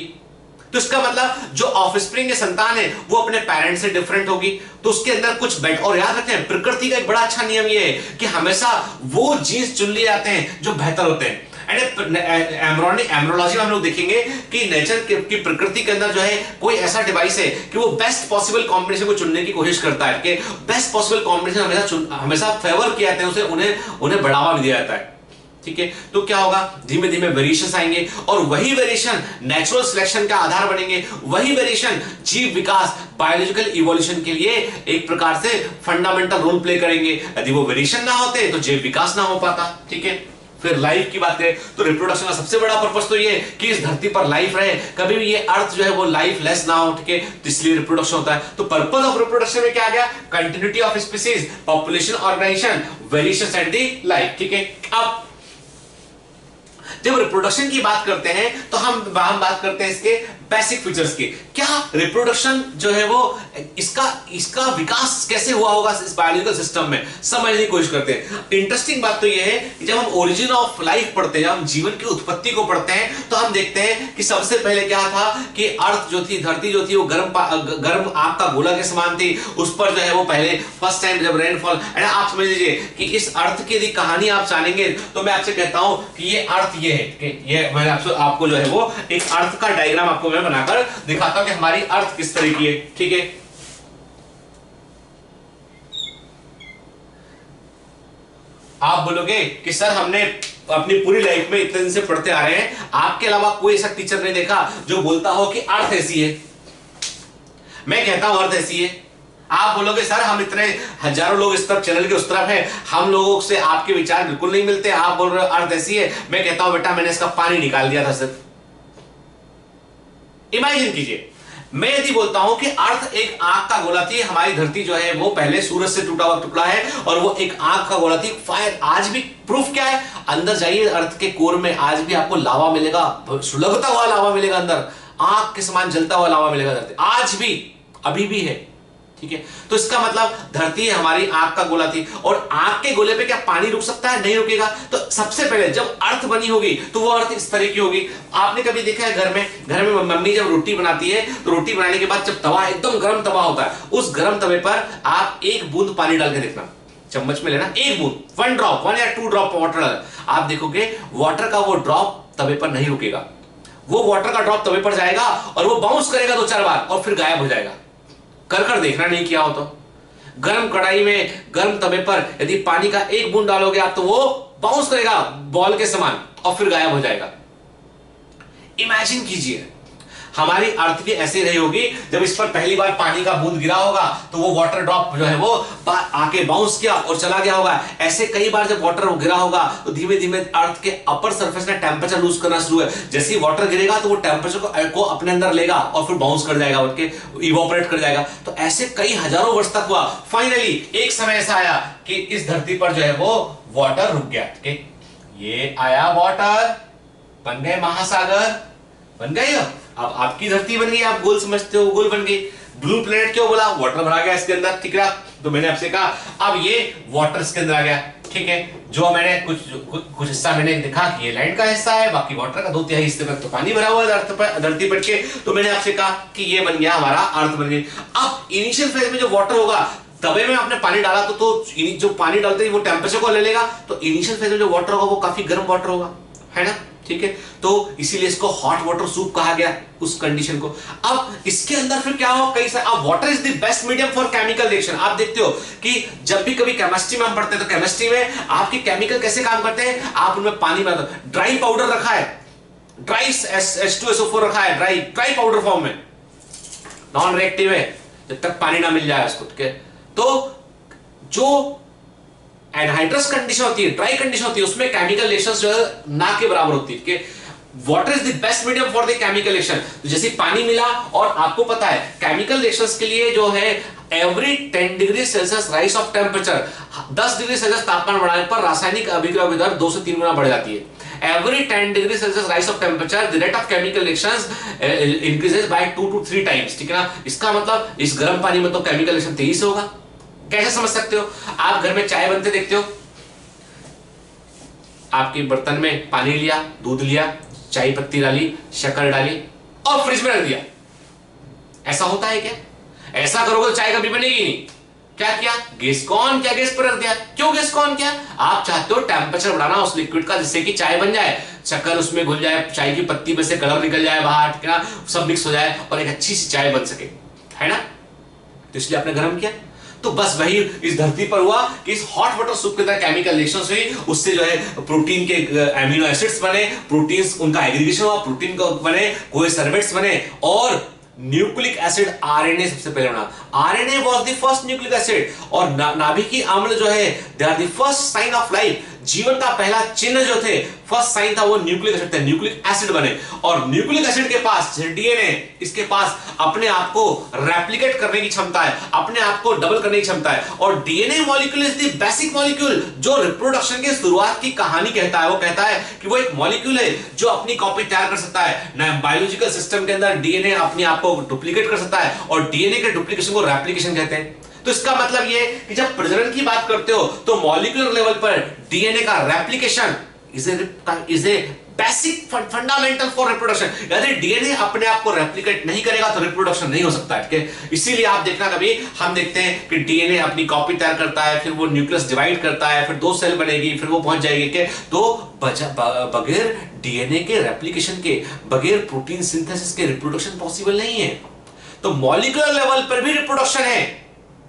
तो इसका मतलब जो ऑफस्प्रिंग की संतान है वो अपने पेरेंट से डिफरेंट होगी, तो उसके अंदर कुछ बेट। और याद रखें, प्रकृति का एक बड़ा अच्छा नियम ये है कि हमेशा वो जीन्स चुन लिए जाते हैं जो बेहतर होते हैं। एम्ब्रोलॉजी में हम लोग देखेंगे कि नेचर की प्रकृति के अंदर जो है कोई ऐसा डिवाइस है कि वो बेस्ट पॉसिबल कॉम्बिनेशन को चुनने की कोशिश करता है, कि बेस्ट पॉसिबल कॉम्बिनेशन हमेशा फेवर किया जाता है, उसे उन्हें बढ़ावा भी दिया जाता है, ठीक है। तो क्या होगा, धीमे धीमे वेरिएशंस आएंगे, और वही वेरिएशन नेचुरल सिलेक्शन का आधार बनेंगे, वही वेरिएशन जीव विकास, बायोलॉजिकल इवोल्यूशन के लिए एक प्रकार से फंडामेंटल रोल प्ले करेंगे। यदि वो वेरिएशन ना होते तो जीव विकास ना हो पाता, ठीक है। फिर लाइफ की बात करें तो रिप्रोडक्शन का सबसे बड़ा पर्पस तो ये है कि इस धरती पर लाइफ रहे, कभी भी ये अर्थ जो है वो लाइफ लेस ना हो, ठीक है, तो इसलिए रिप्रोडक्शन होता है। तो पर्पस ऑफ रिप्रोडक्शन में क्या आ गया? Continuity of species, population organization, variations and the life, ठीक है। अब जब रिप्रोडक्शन की बात करते हैं तो हम बात करते हैं इसके बेसिक फीचर्स की। क्या रिप्रोडक्शन जो है वो इसका विकास कैसे हुआ होगा इस बायोलॉजिकल सिस्टम में, समझने की कोशिश करते हैं। इंटरेस्टिंग बात तो यह है कि जब हम ओरिजिन ऑफ लाइफ पढ़ते हैं, जब हम जीवन की उत्पत्ति को पढ़ते हैं, तो हम देखते हैं कि सबसे पहले क्या था कि अर्थ जो थी, धरती जो थी, वो गर्म आग का गोला के समान थी। उस पर जो है वो पहले फर्स्ट टाइम जब रेनफॉल, आप समझ लीजिए कि इस अर्थ की यदि कहानी आप जानेंगे तो मैं आपसे कहता हूं कि ये अर्थ ये है कि ये मैं आपको जो है वो एक अर्थ का डायग्राम आपको मैं बनाकर दिखाता हूं कि हमारी अर्थ किस तरह की है, ठीक है। आप बोलोगे कि सर हमने अपनी पूरी लाइफ में इतने दिन से पढ़ते आ रहे हैं, आपके अलावा कोई ऐसा टीचर नहीं देखा जो बोलता हो कि अर्थ ऐसी है। मैं कहता हूं अर्थ ऐसी है। आप बोलोगे सर हम इतने हजारों लोग इस तरफ चैनल के उस तरफ हैं, हम लोगों से आपके विचार बिल्कुल नहीं मिलते, आप बोल रहे हो अर्थ ऐसी है। मैं कहता हूं बेटा मैंने इसका पानी निकाल दिया था सिर्फ। इमेजिन कीजिए, मैं यदि बोलता हूं कि अर्थ एक आग का गोला थी, हमारी धरती जो है वो पहले सूरज से टूटा हुआ टुकड़ा है और वो एक आग का गोला थी, फायर। आज भी प्रूफ क्या है, अंदर जाइए अर्थ के कोर में, आज भी आपको लावा मिलेगा, सुलगता हुआ लावा मिलेगा, अंदर आग के समान जलता हुआ लावा मिलेगा धरती, आज भी, अभी भी है, ठीक है। तो इसका मतलब धरती हमारी आग का गोला थी, और आग के गोले पे क्या पानी रुक सकता है? नहीं रुकेगा। तो सबसे पहले जब अर्थ बनी होगी तो वो अर्थ इस तरह की होगी। आपने कभी देखा है घर में मम्मी जब रोटी बनाती है तो रोटी बनाने के बाद जब तवा एकदम गर्म तवा होता है, उस गर्म तवे पर आप एक बूंद पानी डाल के देखना, चम्मच में लेना, एक बूंद, 1 ड्रॉप, 1 या 2 ड्रॉप वाटर, आप देखोगे वाटर का वो ड्रॉप तवे पर नहीं रुकेगा, वो वाटर का ड्रॉप तवे पर जाएगा और वो बाउंस करेगा 2-4 बार और फिर गायब हो जाएगा। कर देखना, नहीं किया हो तो। गर्म कढ़ाई में गर्म तवे पर यदि पानी का एक बूंद डालोगे आप तो वो बाउंस करेगा बॉल के समान और फिर गायब हो जाएगा। इमेजिन कीजिए हमारी अर्थ भी ऐसे रही होगी, जब इस पर पहली बार पानी का बूंद गिरा होगा तो वो वाटर ड्रॉप जो है वो आके बाउंस किया और चला गया होगा। ऐसे कई बार जब वाटर गिरा होगा तो धीमे धीमे अर्थ के अपर सरफेस ने टेम्परेचर लूज करना शुरू है। जैसे ही वाटर गिरेगा तो वो टेम्परेचर को अपने अंदर लेगा और फिर बाउंस कर जाएगा, उठ के इवोपरेट कर जाएगा। तो ऐसे कई हजारों वर्ष तक हुआ। फाइनली एक समय ऐसा आया कि इस धरती पर जो है वो वाटर रुक गया, ठीक है। ये आया वाटर, बन गए महासागर, बन गए। अब आपकी धरती बन गई, आप गोल समझते हो, गोल बन गई। ब्लू प्लेनेट क्यों बोला? वाटर भरा गया इसके अंदर, ठीक है। तो मैंने आपसे कहा अब ये वाटर इसके अंदर आ गया, ठीक है। जो मैंने कुछ हिस्सा मैंने देखा कि ये लैंड का हिस्सा है, बाकी वाटर का 2/3 हिस्से पर तो पानी भरा हुआ है धरती पर के। तो मैंने आपसे कहा कि ये बन गया हमारा अर्थ बन गई। अब इनिशियल फेज में जो वाटर होगा, तवे में आपने पानी डाला तो जो पानी डालते हैं वो टेम्परेचर को ले लेगा, तो इनिशियल फेज में जो वाटर होगा वो काफी गर्म वाटर होगा, है ना, ठीक है। तो इसीलिए इसको हॉट वाटर सूप कहा गया उस कंडीशन को। अब इसके अंदर फिर क्या हो, कई सारे, अब water is the best medium for chemical reaction. आप देखते हो कि जब भी कभी केमिस्ट्री में हम पढ़ते हैं तो केमिस्ट्री में आपके केमिकल कैसे काम करते हैं, आप उनमें पानी में ड्राई पाउडर रखा है, ड्राई H2SO4 रखा है, ड्राई पाउडर फॉर्म में, नॉन रिएक्टिव है जब तक पानी ना मिल जाए उसको, ठीक है। तो जो एनहाइड्रस कंडीशन होती है, ड्राई कंडीशन होती है, उसमें केमिकल रिएक्शंस जो है ना के बराबर होती है, water is the best medium for the chemical reaction. जैसे पानी मिला, और आपको पता है केमिकल रिएक्शंस के लिए जो है every 10 degree Celsius rise of temperature, 10 degree Celsius तापमान बढ़ाने पर रासायनिक अभिक्रिया दर 2 से 3 गुना बढ़ जाती है। Every 10 degree Celsius rise of temperature the rate of chemical reactions increases by 2 to 3 times, ठीक है ना। इसका मतलब इस गर्म पानी में तो केमिकल रिएक्शन तेजी से होगा। कैसे समझ सकते हो? आप घर में चाय बनते देखते हो, आपके बर्तन में पानी लिया, दूध लिया, चाय पत्ती डाली, शक्कर डाली और फ्रिज में रख दिया। ऐसा होता है क्या? ऐसा करोगे तो चाय कभी बनेगी नहीं। क्या किया? गैस को ऑन किया, गैस पर रख दिया। क्यों गैस को ऑन किया? आप चाहते हो टेम्परेचर बढ़ाना उस लिक्विड का जिससे कि चाय बन जाए, शक्कर उसमें घुल जाए, चाय की पत्ती में से कलर निकल जाए बाहर, ठीक है ना, सब मिक्स हो जाए और एक अच्छी सी चाय बन सके, है ना। तो इसलिए आपने गर्म किया। तो बस वही इस धरती पर हुआ कि इस हॉट वाटर सूप के अंदर केमिकल रिएक्शंस हुई, उससे जो है प्रोटीन के एमिनो एसिड्स बने, प्रोटीन्स उनका एग्रीगेशन हुआ, प्रोटीन को बने, कोई सर्वेट्स बने, और न्यूक्लिक एसिड आरएनए सबसे पहले बना। RNA was the first nucleic acid, और नाभिकीय अम्ल जो है they are the first sign of life. जीवन का पहला चिन्ह जो थे, फर्स्ट साइन था, वो न्यूक्लिक एसिड थे, न्यूक्लिक एसिड बने। और न्यूक्लिक एसिड के पास डीएनए, इसके पास अपने आप को रेप्लिकेट करने की क्षमता है, अपने आप को डबल करने की क्षमता है। और DNA molecule is the basic molecule जो रिप्रोडक्शन की शुरुआत की कहानी कहता है। वो कहता है कि वो एक मॉलिक्यूल है जो अपनी कॉपी तैयार कर सकता है ना। बायोलॉजिकल सिस्टम के अंदर डीएनए अपने आप को डुप्लीकेट कर सकता है और डीएनए के डुप्लीकेशन को रेप्लिकेशन कहते हैं। तो इसका मतलब ये कि जब प्रजनन की बात करते हो तो मॉलिक्यूलर लेवल पर डीएनए का replication is a basic fundamental for reproduction. यदि डीएनए अपने आप को रेप्लिकेट नहीं करेगा तो रिप्रोडक्शन नहीं हो सकता है। इसीलिए आप देखना, कभी हम देखते हैं कि डीएनए अपनी कॉपी तैयार करता है, फिर वो न्यूक्लियस डिवाइड करता है, फिर 2 सेल बनेगी, फिर वो पहुंच जाएगी के तो बगैर डीएनए के रेप्लिकेशन के, बगैर प्रोटीन सिंथेसिस के रिप्रोडक्शन पॉसिबल नहीं है। तो मॉलिक्यूलर लेवल पर भी रिप्रोडक्शन है,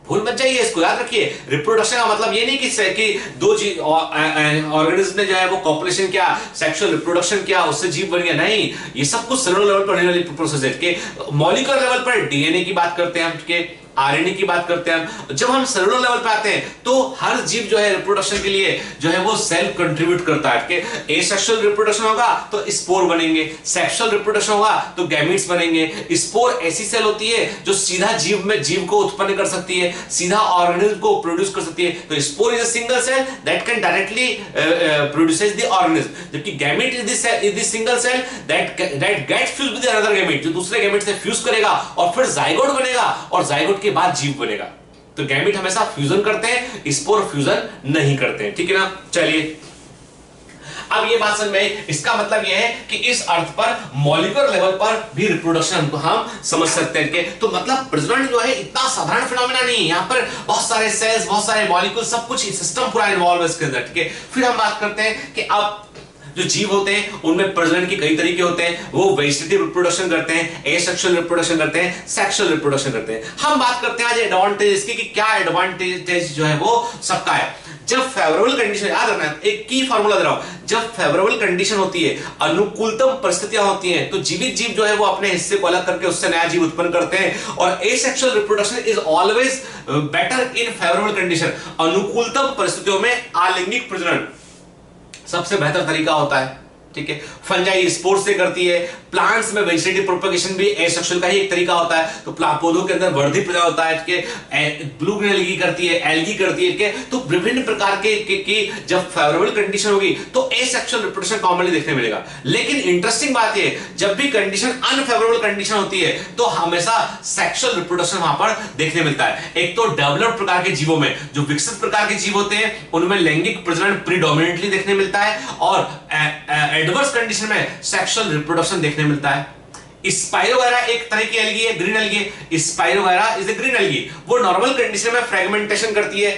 भूल मत जाइए, इसको याद रखिए। रिप्रोडक्शन का मतलब ये नहीं कि दो ऑर्गेनिज्म ने जो है वो कॉपुलेशन किया, सेक्सुअल रिप्रोडक्शन किया, उससे जीव बन गया, नहीं। ये सब कुछ सेलुलर लेवल पर होने वाली प्रोसेस है। कि मॉलिक्यूलर लेवल पर डीएनए की बात करते हैं हम, के आरएनए की बात करते हैं। जब हम सेलुलर लेवल पे आते हैं तो हर जीव जो है रिप्रोडक्शन के लिए जो है वो सेल कंट्रीब्यूट करता है। कि एसेक्सुअल रिप्रोडक्शन होगा तो स्पोर बनेंगे, सेक्सुअल रिप्रोडक्शन होगा तो गैमीट्स बनेंगे। स्पोर ऐसी सेल होती है जो सीधा जीव को उत्पन्न कर सकती है, सीधा ऑर्गेनिज्म को प्रोड्यूस कर सकती है। तो spore is a single cell that can directly produces the organism, जबकि gamete is the single cell that gets fused with another gamete, जो दूसरे गैमीट से फ्यूज करेगा और फिर जाइगोट बनेगा और जाइगोट के बाद जीव बनेगा। तो गैमीट हमेशा फ्यूजन करते हैं, स्पोर फ्यूजन नहीं करते हैं। ठीक है ना। चलिए अब ये बात समझ में, इसका मतलब ये है कि इस अर्थ पर मॉलिक्यूलर लेवल पर भी रिप्रोडक्शन को हम समझ सकते हैं। कि तो मतलब प्रजनन जो है इतना साधारण फिनोमेना नहीं है, यहाँ पर बहुत सारे सेल्स, बहुत सारे मॉलिक्यूल, सब कुछ सिस्टम पूरा इन्वॉल्व है इसके अंदर। ठीक है। फिर हम बात करते हैं कि अब जो जीव होते हैं उनमें प्रजनन के कई तरीके होते हैं। वो वेजिटेटिव रिप्रोडक्शन करते हैं, एसेक्सुअल रिप्रोडक्शन करते हैं, सेक्सुअल रिप्रोडक्शन करते हैं। हम बात करते हैं आज एडवांटेज की, कि क्या एडवांटेज जो है वो सबका है। जब फेवरेबल कंडीशन, याद रखना, एक की फार्मूला दे रहा हूं, जब फेवरेबल कंडीशन होती है, अनुकूलतम परिस्थितियां होती हैं, तो जीवित जीव जो है वो अपने हिस्से को अलग करके उससे नया जीव उत्पन्न करते हैं। और asexual reproduction is always better in favourable condition. अनुकूलतम परिस्थितियों में आलिंगिक प्रजनन सबसे बेहतर तरीका होता है। ठीक है। फंजाई स्पोर्स से करती है, प्लांट्स में वेजिटेटिव प्रोपगेशन भी एसेक्सुअल का ही एक तरीका होता है। तो पौधों के अंदर वर्धी पैदा होता है कि ब्लू ग्रीन एल्गी करती है, एल्गी करती है। तो विभिन्न प्रकार के जब फेवरेबल कंडीशन होगी तो एसेक्सुअल रिप्रोडक्शन कॉमनली देखने मिलेगा। लेकिन इंटरेस्टिंग बात है, जब भी कंडीशन अनफेवरेबल कंडीशन होती है तो हमेशा सेक्सुअल रिप्रोडक्शन वहां पर देखने मिलता है। एक तो डेवलप्ड प्रकार के जीवों में, जो विकसित प्रकार के जीव होते हैं उनमें लैंगिक प्रजनन प्रीडोमिनेंटली देखने मिलता है, और एडवर्स कंडीशन में सेक्सुअल रिप्रोडक्शन देखने मिलता है। स्पाइरोगैरा एक तरह की एल्गी है, green algae. Spirogyra is a green algae. वो नॉर्मल कंडीशन में फ्रेगमेंटेशन करती है,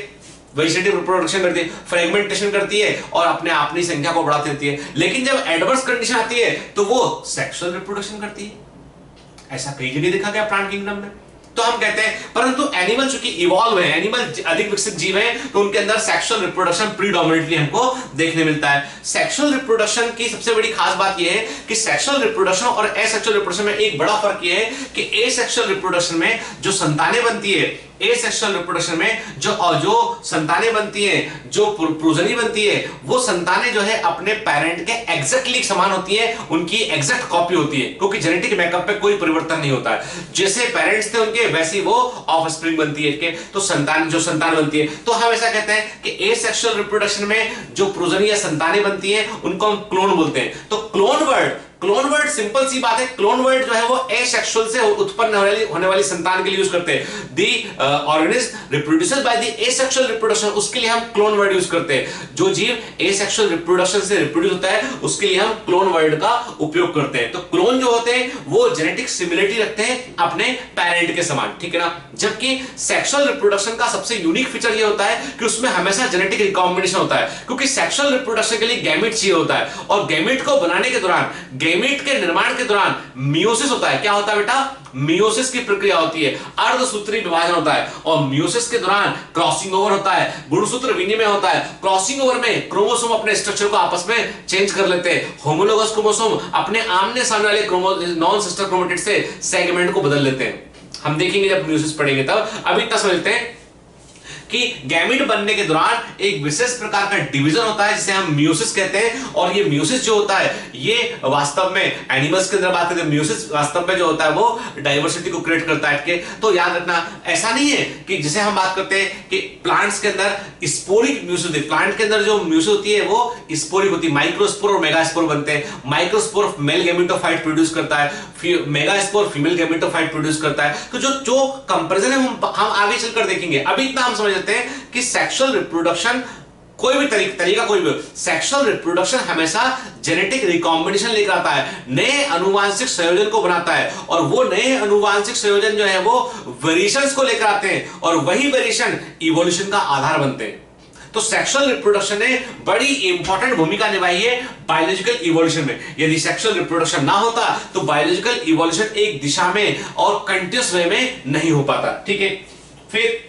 वेजिटेटिव रिप्रोडक्शन करती है, फ्रेगमेंटेशन करती है और अपनी संख्या को बढ़ाती रहती है। लेकिन जब एडवर्स कंडीशन आती है तो वो सेक्सुअल रिप्रोडक्शन करती है। ऐसा कई जगह देखा गया प्लांट किंगडम में। तो हम कहते हैं, परंतु एनिमल चूंकि इवॉल्व है, एनिमल अधिक विकसित जीव है, तो उनके अंदर सेक्सुअल रिप्रोडक्शन प्रीडोमिनेंटली हमको देखने मिलता है। सेक्सुअल रिप्रोडक्शन की सबसे बड़ी खास बात यह है कि सेक्सुअल रिप्रोडक्शन और एसेक्सुअल रिप्रोडक्शन में एक बड़ा फर्क यह है कि एसेक्सुअल रिप्रोडक्शन में जो संतानें बनती है, एसेक्सुअल रिप्रोडक्शन में जो संतानें बनती हैं, जो प्रोजनी बनती है, वो संतानें जो है अपने पेरेंट के एग्जैक्टली समान होती हैं, उनकी एग्जैक्ट कॉपी होती है, क्योंकि जेनेटिक मेकअप पे कोई परिवर्तन नहीं होता है। जैसे पेरेंट्स थे उनके, वैसी वो ऑफस्प्रिंग बनती है। तो संतान बनती है। तो हम ऐसा कहते हैं कि एसेक्सुअल रिप्रोडक्शन में जो प्रोजनी या संतानें बनती हैं उनको हम क्लोन बोलते हैं। तो क्लोन वर्ड सिंपल सी बात है, क्लोन वर्ड जो है वो एसेक्सुअल से उत्पन्न होने वाली संतान के लिए यूज करते हैं। दी organism reproduces by the asexual reproduction, उसके लिए हम क्लोन वर्ड यूज करते हैं। जो जीव एसेक्सुअल रिप्रोडक्शन से रिप्रोड्यूस होता है उसके लिए हम क्लोन वर्ड का उपयोग करते हैं। तो क्लोन जो होते हैं वो जेनेटिक सिमिलरिटी रखते हैं अपने पेरेंट के समान। ठीक है ना। जबकि सेक्सुअल रिप्रोडक्शन का सबसे यूनिक फीचर ये होता है कि उसमें हमेशा जेनेटिक रिकॉम्बिनेशन होता है, क्योंकि सेक्सुअल रिप्रोडक्शन के लिए गैमेट चाहिए होता है, और गैमेट को बनाने के दौरान, गैमेट के निर्माण के दौरान मियोसिस होता है। क्या होता है बेटा? मियोसिस की प्रक्रिया होती है, अर्धसूत्री विभाजन होता है, और मियोसिस के दौरान क्रॉसिंग ओवर होता है, गुणसूत्र विनिमय होता है। क्रॉसिंग ओवर में क्रोमोसोम अपने स्ट्रक्चर को आपस में चेंज कर लेते हैं। होमोलोगस क्रोमोसोम अपने आमने सामने वाले नॉन सिस्टर क्रोमेटिड से सेगमेंट को बदल लेते हैं। हम देखेंगे जब मियोसिस पढ़ेंगे तब। अभी इतना समझते हैं कि गैमीट बनने के दौरान एक विशेष प्रकार का डिवीजन होता है जिसे हम म्यूसिस कहते हैं, और ये म्यूसिस जो होता है ये वास्तव में एनिमल्स के अंदर बात करते हैं, म्यूसिस वास्तव में जो होता है वो डाइवर्सिटी को क्रिएट करता है। तो याद रखना, ऐसा नहीं है कि जैसे हम बात करते हैं कि प्लांट्स के अंदर स्पोरिक म्यूसिस होती है, प्लांट के अंदर जो म्यूसिस होती है वो स्पोरिक होती है, माइक्रोस्पोर और मेगास्पोर बनते हैं। माइक्रोस्पोर मेल गैमेटोफाइट प्रोड्यूस करता है, मेगास्पोर फीमेल गैमेटोफाइट प्रोड्यूस करता है। तो जो कंपैरिजन है हम आगे चलकर देखेंगे। अभी इतना हम समझ लेते हैं कि सेक्सुअल रिप्रोडक्शन कोई भी तरीका कोई भी, सेक्सुअल रिप्रोडक्शन हमेशा जेनेटिक रिकॉम्बिनेशन लेकर आता है, नए अनुवांशिक संयोजन को बनाता है, और वो नए अनुवांशिक संयोजन जो है वो वेरिएशंस को लेकर आते हैं, और वही वेरिएशन इवोल्यूशन का आधार बनते हैं। तो सेक्सुअल रिप्रोडक्शन ने बड़ी इंपॉर्टेंट भूमिका निभाई है बायोलॉजिकल इवोल्यूशन में। यदि सेक्सुअल रिप्रोडक्शन ना होता तो बायोलॉजिकल इवोल्यूशन एक दिशा में और कंटिन्यूअस वे में नहीं हो पाता। ठीक है, फिर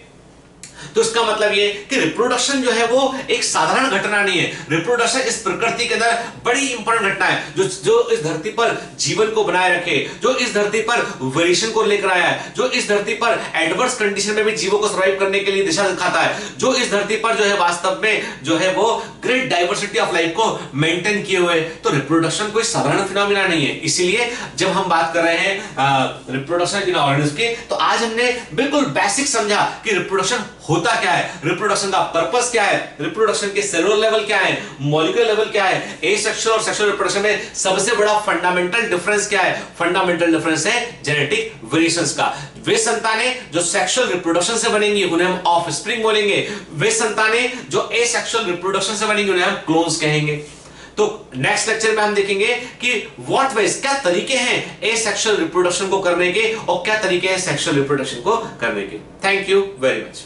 तो इसका मतलब ये कि रिप्रोडक्शन जो है वो एक साधारण घटना नहीं है। रिप्रोडक्शन इस प्रकृति के अंदर बड़ी इंपॉर्टेंट घटना है जो इस धरती पर जीवन को बनाए रखे, जो इस धरती पर वेरिएशन को लेकर आया है, जो इस धरती पर एडवर्स कंडीशन में भी जीवों को सर्वाइव करने के लिए दिशा दिखाता है, जो इस धरती पर जो है वास्तव में जो है वो ग्रेट डाइवर्सिटी ऑफ लाइफ को मेंटेन किए हुए। तो रिप्रोडक्शन कोई साधारण फिनोमिना नहीं है। इसीलिए जब हम बात कर रहे हैं रिप्रोडक्शन इन ऑर्गेनिज्म की, तो आज हमने बिल्कुल बेसिक समझा कि रिप्रोडक्शन होता क्या है, रिप्रोडक्शन का पर्पस क्या है, रिप्रोडक्शन के सेलुलर लेवल क्या है, मॉलिक्यूलर लेवल क्या है, एसेक्सुअल और सेक्सुअल रिप्रोडक्शन में सबसे बड़ा फंडामेंटल डिफरेंस क्या है। फंडामेंटल डिफरेंस है जेनेटिक वेरिएशंस का। वे संतानें जो सेक्सुअल रिप्रोडक्शन से बनेंगी उन्हें हम ऑफस्प्रिंग बोलेंगे, वे संतानें जो एसेक्सुअल रिप्रोडक्शन से बनेंगी उन्हें हम क्लोन्स कहेंगे। तो नेक्स्ट लेक्चर में हम देखेंगे कि व्हाट वेज, क्या तरीके हैं एसेक्सुअल रिप्रोडक्शन को करने के और क्या तरीके हैं सेक्सुअल रिप्रोडक्शन को करने के। Thank you very much.